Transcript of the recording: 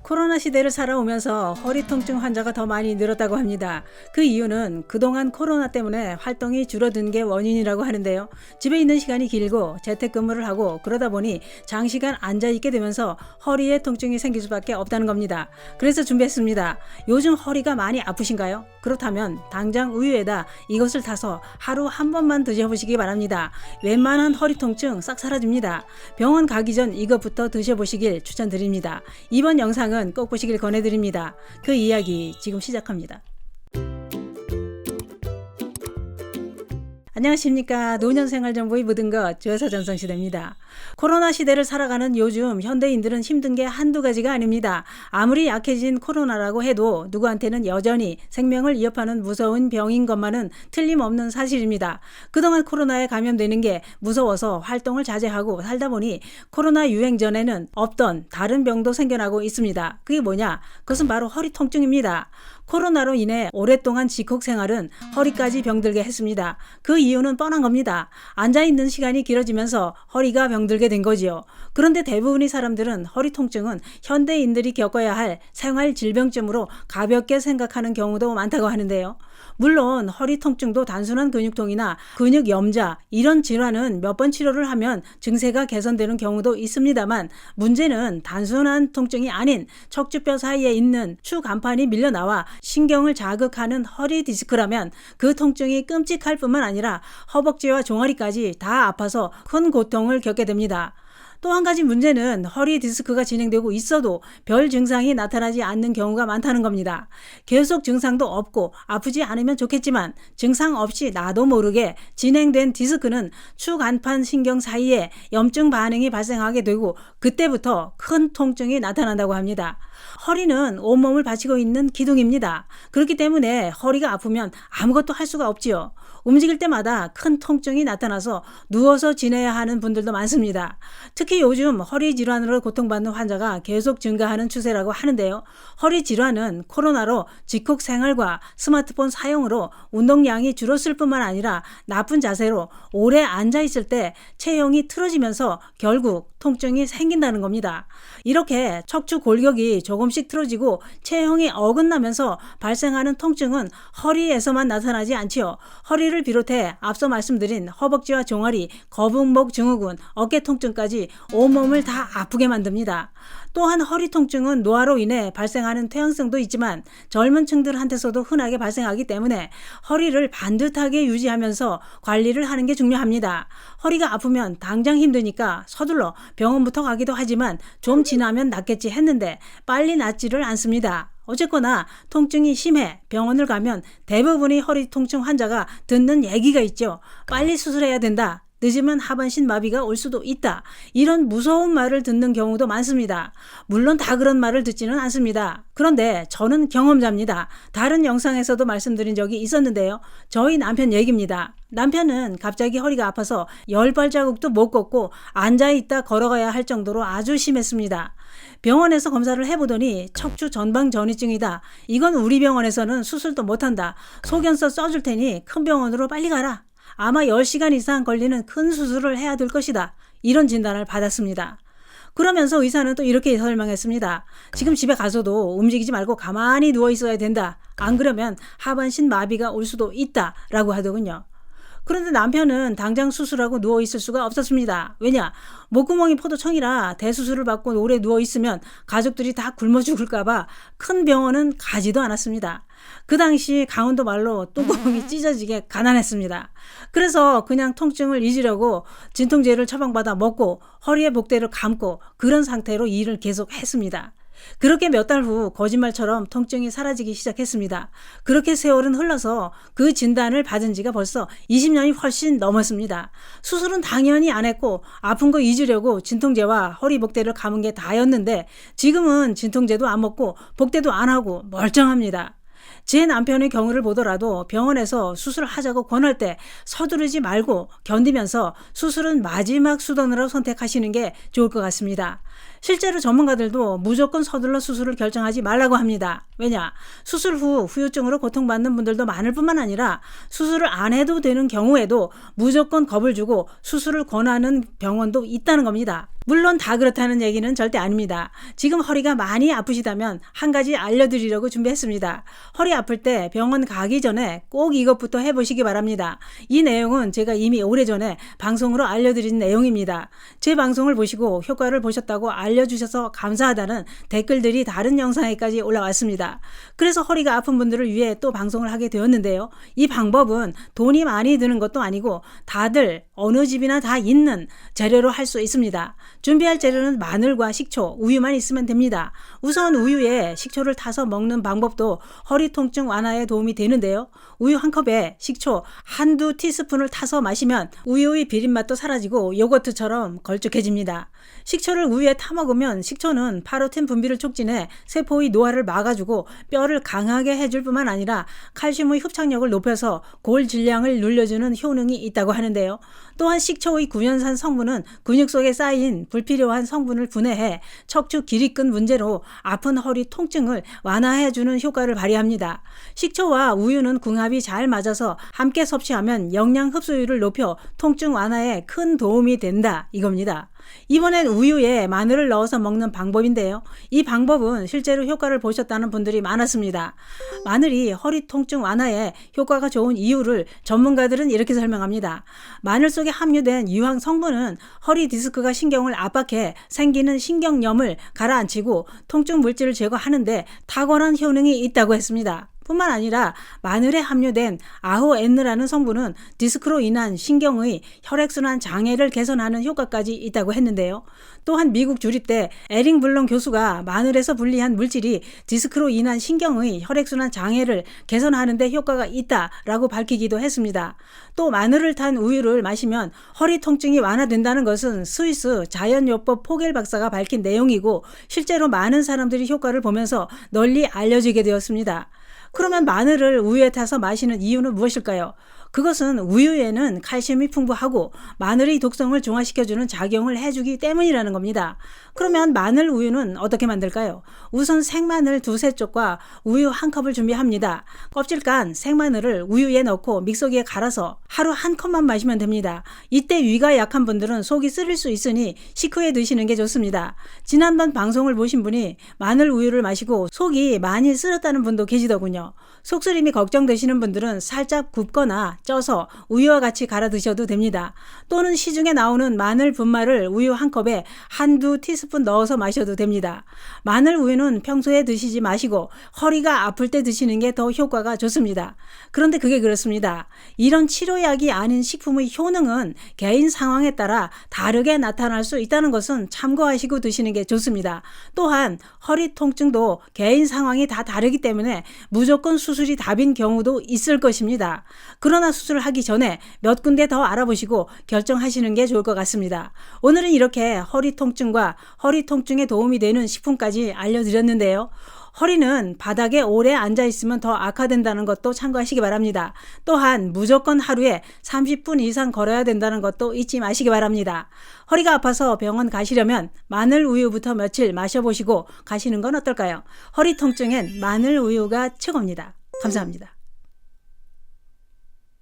코로나 시대를 살아오면서 허리 통증 환자가 더 많이 늘었다고 합니다. 그 이유는 그동안 코로나 때문에 활동이 줄어든 게 원인이라고 하는데요. 집에 있는 시간이 길고 재택근무를 하고 그러다 보니 장시간 앉아있게 되면서 허리에 통증이 생길 수밖에 없다는 겁니다. 그래서 준비했습니다. 요즘 허리가 많이 아프신가요? 그렇다면 당장 우유에다 이것을 타서 하루 한 번만 드셔보시기 바랍니다. 웬만한 허리 통증 싹 사라집니다. 병원 가기 전 이것부터 드셔보시길 추천드립니다. 이번 영상은 꼭 보시길 권해드립니다. 그 이야기 지금 시작합니다. 안녕하십니까. 노년생활정보의 모든 것 조여사 전성시대입니다. 코로나 시대를 살아가는 요즘 현대인들은 힘든 게 한두 가지가 아닙니다. 아무리 약해진 코로나라고 해도 누구한테는 여전히 생명을 위협하는 무서운 병인 것만은 틀림없는 사실입니다. 그동안 코로나에 감염되는 게 무서워서 활동을 자제하고 살다 보니 코로나 유행 전에는 없던 다른 병도 생겨나고 있습니다. 그게 뭐냐? 그것은 바로 허리 통증입니다. 코로나로 인해 오랫동안 집콕 생활은 허리까지 병들게 했습니다. 그 이유는 뻔한 겁니다. 앉아있는 시간이 길어지면서 허리가 병들게 된 거지요. 그런데 대부분의 사람들은 허리 통증은 현대인들이 겪어야 할 생활 질병쯤으로 가볍게 생각하는 경우도 많다고 하는데요. 물론 허리 통증도 단순한 근육통이나 근육 염자 이런 질환은 몇 번 치료를 하면 증세가 개선되는 경우도 있습니다만 문제는 단순한 통증이 아닌 척추뼈 사이에 있는 추간판이 밀려나와 신경을 자극하는 허리 디스크라면 그 통증이 끔찍할 뿐만 아니라 허벅지와 종아리까지 다 아파서 큰 고통을 겪게 됩니다. 또 한 가지 문제는 허리 디스크가 진행되고 있어도 별 증상이 나타나지 않는 경우가 많다는 겁니다. 계속 증상도 없고 아프지 않으면 좋겠지만 증상 없이 나도 모르게 진행된 디스크는 추간판 신경 사이에 염증 반응이 발생하게 되고 그때부터 큰 통증이 나타난다고 합니다. 허리는 온몸을 받치고 있는 기둥입니다. 그렇기 때문에 허리가 아프면 아무것도 할 수가 없지요. 움직일 때마다 큰 통증이 나타나서 누워서 지내야 하는 분들도 많습니다. 특히 요즘 허리 질환으로 고통받는 환자가 계속 증가하는 추세라고 하는데요. 허리 질환은 코로나로 집콕 생활과 스마트폰 사용으로 운동량이 줄었을 뿐만 아니라 나쁜 자세로 오래 앉아있을 때 체형이 틀어지면서 결국 통증이 생긴다는 겁니다. 이렇게 척추 골격이 조금씩 틀어지고 체형이 어긋나면서 발생하는 통증은 허리에서만 나타나지 않지요. 허리를 비롯해 앞서 말씀드린 허벅지와 종아리, 거북목 증후군, 어깨 통증까지 온몸을 다 아프게 만듭니다. 또한 허리 통증은 노화로 인해 발생하는 퇴행성도 있지만 젊은 층들한테서도 흔하게 발생하기 때문에 허리를 반듯하게 유지하면서 관리를 하는 게 중요합니다. 허리가 아프면 당장 힘드니까 서둘러 병원부터 가기도 하지만 좀 지나면 낫겠지 했는데 빨리 낫지를 않습니다. 어쨌거나 통증이 심해 병원을 가면 대부분의 허리 통증 환자가 듣는 얘기가 있죠. 빨리 수술해야 된다. 늦으면 하반신 마비가 올 수도 있다. 이런 무서운 말을 듣는 경우도 많습니다. 물론 다 그런 말을 듣지는 않습니다. 그런데 저는 경험자입니다. 다른 영상에서도 말씀드린 적이 있었는데요. 저희 남편 얘기입니다. 남편은 갑자기 허리가 아파서 10발자국도 못 걷고 앉아있다 걸어가야 할 정도로 아주 심했습니다. 병원에서 검사를 해보더니 척추 전방 전이증이다. 이건 우리 병원에서는 수술도 못한다. 소견서 써줄 테니 큰 병원으로 빨리 가라. 아마 10시간 이상 걸리는 큰 수술을 해야 될 것이다. 이런 진단을 받았습니다. 그러면서 의사는 또 이렇게 설명했습니다. 지금 집에 가서도 움직이지 말고 가만히 누워 있어야 된다. 안 그러면 하반신 마비가 올 수도 있다. 라고 하더군요. 그런데 남편은 당장 수술하고 누워있을 수가 없었습니다. 왜냐? 목구멍이 포도청이라 대수술을 받고 오래 누워있으면 가족들이 다 굶어 죽을까봐 큰 병원은 가지도 않았습니다. 그 당시 강원도 말로 똥구멍이 찢어지게 가난했습니다. 그래서 그냥 통증을 잊으려고 진통제를 처방받아 먹고 허리에 복대를 감고 그런 상태로 일을 계속 했습니다. 그렇게 몇 달 후 거짓말처럼 통증이 사라지기 시작했습니다. 그렇게 세월은 흘러서 그 진단을 받은 지가 벌써 20년이 훨씬 넘었습니다. 수술은 당연히 안 했고 아픈 거 잊으려고 진통제와 허리 복대를 감은 게 다였는데 지금은 진통제도 안 먹고 복대도 안 하고 멀쩡합니다. 제 남편의 경우를 보더라도 병원에서 수술을 하자고 권할 때 서두르지 말고 견디면서 수술은 마지막 수단으로 선택하시는 게 좋을 것 같습니다. 실제로 전문가들도 무조건 서둘러 수술을 결정하지 말라고 합니다. 왜냐? 수술 후 후유증으로 고통받는 분들도 많을 뿐만 아니라 수술을 안 해도 되는 경우에도 무조건 겁을 주고 수술을 권하는 병원도 있다는 겁니다. 물론 다 그렇다는 얘기는 절대 아닙니다. 지금 허리가 많이 아프시다면 한 가지 알려드리려고 준비했습니다. 허리 아플 때 병원 가기 전에 꼭 이것부터 해보시기 바랍니다. 이 내용은 제가 이미 오래전에 방송으로 알려드린 내용입니다. 제 방송을 보시고 효과를 보셨다고 알려주셔서 감사하다는 댓글들이 다른 영상에까지 올라왔습니다. 그래서 허리가 아픈 분들을 위해 또 방송을 하게 되었는데요. 이 방법은 돈이 많이 드는 것도 아니고 다들 어느 집이나 다 있는 재료로 할 수 있습니다. 준비할 재료는 마늘과 식초, 우유만 있으면 됩니다. 우선 우유에 식초를 타서 먹는 방법도 허리 통증 완화에 도움이 되는데요. 우유 한 컵에 식초 한두 티스푼을 타서 마시면 우유의 비린맛도 사라지고 요거트처럼 걸쭉해집니다. 식초를 우유에 타 먹으면 식초는 파로틴 분비를 촉진해 세포의 노화를 막아주고 뼈를 강하게 해줄 뿐만 아니라 칼슘의 흡착력을 높여서 골 질량을 눌려주는 효능이 있다고 하는데요. 또한 식초의 구연산 성분은 근육 속에 쌓인 불필요한 성분을 분해해 척추 기립근 문제로 아픈 허리 통증을 완화해주는 효과를 발휘합니다. 식초와 우유는 궁합이 잘 맞아서 함께 섭취하면 영양 흡수율을 높여 통증 완화에 큰 도움이 된다 이겁니다. 이번엔 우유에 마늘을 넣어서 먹는 방법인데요. 이 방법은 실제로 효과를 보셨다는 분들이 많았습니다. 마늘이 허리 통증 완화에 효과가 좋은 이유를 전문가들은 이렇게 설명합니다. 마늘 속에 함유된 유황 성분은 허리 디스크가 신경을 압박해 생기는 신경염을 가라앉히고 통증 물질을 제거하는데 탁월한 효능이 있다고 했습니다. 뿐만 아니라 마늘에 함유된 아호엔느라는 성분은 디스크로 인한 신경의 혈액순환 장애를 개선하는 효과까지 있다고 했는데요. 또한 미국 주립대 에링 블럼 교수가 마늘에서 분리한 물질이 디스크로 인한 신경의 혈액순환 장애를 개선하는 데 효과가 있다라고 밝히기도 했습니다. 또 마늘을 탄 우유를 마시면 허리 통증이 완화된다는 것은 스위스 자연요법 포겔 박사가 밝힌 내용이고 실제로 많은 사람들이 효과를 보면서 널리 알려지게 되었습니다. 그러면 마늘을 우유에 타서 마시는 이유는 무엇일까요? 그것은 우유에는 칼슘이 풍부하고 마늘의 독성을 중화시켜주는 작용을 해주기 때문이라는 겁니다. 그러면 마늘 우유는 어떻게 만들까요? 우선 생마늘 두세 쪽과 우유 한 컵을 준비합니다. 껍질 깐 생마늘을 우유에 넣고 믹서기에 갈아서 하루 한 컵만 마시면 됩니다. 이때 위가 약한 분들은 속이 쓰릴 수 있으니 식후에 드시는 게 좋습니다. 지난번 방송을 보신 분이 마늘 우유를 마시고 속이 많이 쓰렸다는 분도 계시더군요. 속쓰림이 걱정되시는 분들은 살짝 굽거나 쪄서 우유와 같이 갈아 드셔도 됩니다. 또는 시중에 나오는 마늘 분말을 우유 한 컵에 한두 티스푼 넣어서 마셔도 됩니다. 마늘 우유는 평소에 드시지 마시고 허리가 아플 때 드시는 게 더 효과가 좋습니다. 그런데 그게 그렇습니다. 이런 치료약이 아닌 식품의 효능은 개인 상황에 따라 다르게 나타날 수 있다는 것은 참고하시고 드시는 게 좋습니다. 또한 허리 통증도 개인 상황이 다 다르기 때문에 무조건 수술이 답인 경우도 있을 것입니다. 그러나 수술하기 전에 몇 군데 더 알아보시고 결정하시는 게 좋을 것 같습니다. 오늘은 이렇게 허리 통증과 허리 통증에 도움이 되는 식품까지 알려드렸는데요. 허리는 바닥에 오래 앉아 있으면 더 악화된다는 것도 참고하시기 바랍니다. 또한 무조건 하루에 30분 이상 걸어야 된다는 것도 잊지 마시기 바랍니다. 허리가 아파서 병원 가시려면 마늘 우유부터 며칠 마셔보시고 가시는 건 어떨까요? 허리 통증엔 마늘 우유가 최고입니다. 감사합니다.